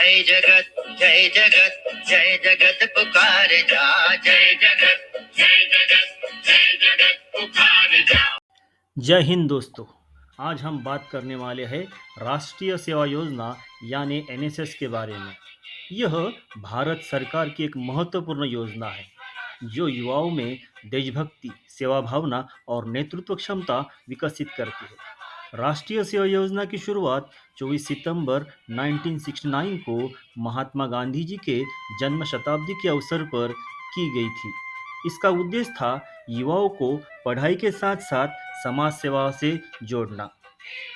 जय जगत जय जगत पुकार जा, जय जगत जय जगत जय जगत पुकार जा। जय हिंद दोस्तों। आज हम बात करने वाले हैं राष्ट्रीय सेवा योजना यानी एनएसएस के बारे में। यह भारत सरकार की एक महत्वपूर्ण योजना है जो युवाओं में देशभक्ति, सेवा भावना और नेतृत्व क्षमता विकसित करती है। राष्ट्रीय सेवा योजना की शुरुआत 24 सितंबर 1969 को महात्मा गांधी जी के जन्म शताब्दी के अवसर पर की गई थी। इसका उद्देश्य था युवाओं को पढ़ाई के साथ साथ समाज सेवा से जोड़ना।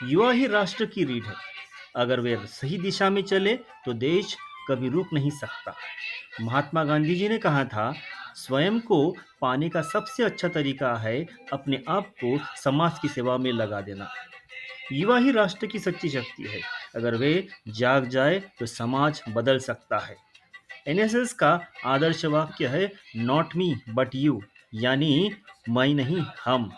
युवा ही राष्ट्र की रीढ़ है। अगर वे सही दिशा में चले तो देश कभी रुक नहीं सकता। महात्मा गांधी जी ने कहा था, स्वयं को पाने का सबसे अच्छा तरीका है अपने आप को समाज की सेवा में लगा देना। युवा ही राष्ट्र की सच्ची शक्ति है। अगर वे जाग जाए तो समाज बदल सकता है। एनएसएस का आदर्श वाक्य है नॉट मी बट यू, यानी मैं नहीं हम।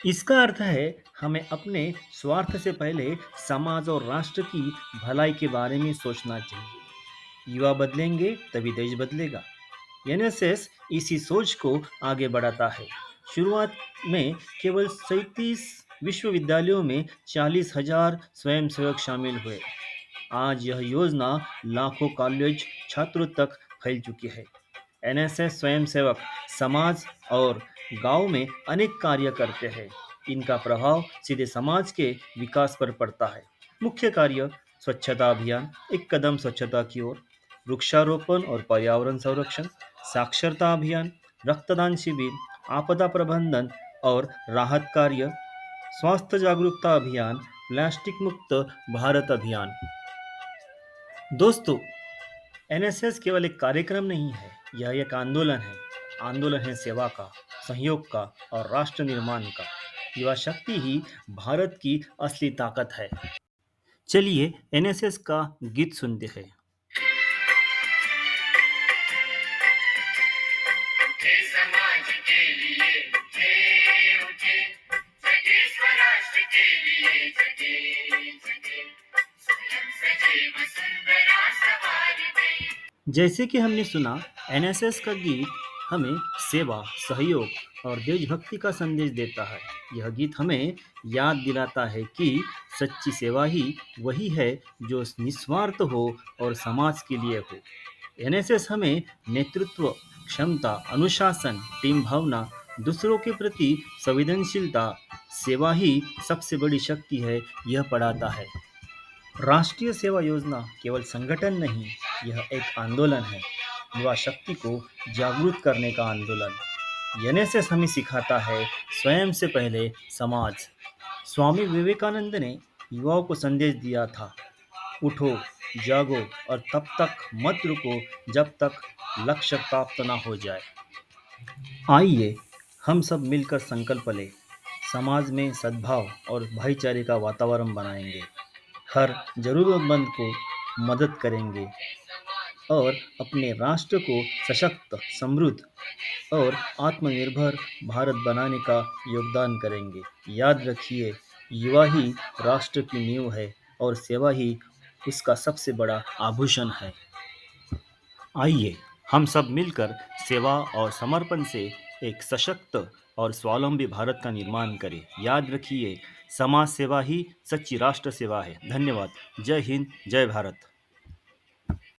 इसका अर्थ है हमें अपने स्वार्थ से पहले समाज और राष्ट्र की भलाई के बारे में सोचना चाहिए। युवा बदलेंगे तभी देश बदलेगा। एनएसएस इसी सोच को आगे बढ़ाता है। शुरुआत में केवल 37 विश्वविद्यालयों में 40,000 स्वयंसेवक शामिल हुए। आज यह योजना लाखों कॉलेज छात्रों तक फैल चुकी है। एनएसएस स्वयंसेवक समाज और गांव में अनेक कार्य करते हैं। इनका प्रभाव सीधे समाज के विकास पर पड़ता है। मुख्य कार्य: स्वच्छता अभियान, एक कदम स्वच्छता की ओर; वृक्षारोपण और पर्यावरण संरक्षण; साक्षरता अभियान; रक्तदान शिविर; आपदा प्रबंधन और राहत कार्य; स्वास्थ्य जागरूकता अभियान; प्लास्टिक मुक्त भारत अभियान। दोस्तों, एनएसएस केवल एक कार्यक्रम नहीं है, यह एक आंदोलन है। आंदोलन है सेवा का, सहयोग का और राष्ट्र निर्माण का। युवा शक्ति ही भारत की असली ताकत है। चलिए एनएसएस का गीत सुनते हैं। समाज के लिए उठे, जगे स्वराष्ट्र के लिए जगे, स्वयं सजीव सुंदरा सवार दे। जैसे कि हमने सुना, एनएसएस का गीत हमें सेवा, सहयोग और देशभक्ति का संदेश देता है। यह गीत हमें याद दिलाता है कि सच्ची सेवा ही वही है जो निस्वार्थ हो और समाज के लिए हो। एनएसएस हमें नेतृत्व क्षमता, अनुशासन, टीम भावना, दूसरों के प्रति संवेदनशीलता, सेवा ही सबसे बड़ी शक्ति है, यह पढ़ाता है। राष्ट्रीय सेवा योजना केवल संगठन नहीं, यह एक आंदोलन है। युवा शक्ति को जागरूक करने का आंदोलन। एनएसएस हमें सिखाता है स्वयं से पहले समाज। स्वामी विवेकानंद ने युवाओं को संदेश दिया था, उठो, जागो और तब तक मत रुको जब तक लक्ष्य प्राप्त ना हो जाए। आइए हम सब मिलकर संकल्प लें, समाज में सद्भाव और भाईचारे का वातावरण बनाएंगे, हर जरूरतमंद को मदद करेंगे और अपने राष्ट्र को सशक्त, समृद्ध और आत्मनिर्भर भारत बनाने का योगदान करेंगे। याद रखिए, युवा ही राष्ट्र की नींव है और सेवा ही उसका सबसे बड़ा आभूषण है। आइए हम सब मिलकर सेवा और समर्पण से एक सशक्त और स्वावलंबी भारत का निर्माण करें। याद रखिए, समाज सेवा ही सच्ची राष्ट्र सेवा है। धन्यवाद। जय हिंद, जय भारत।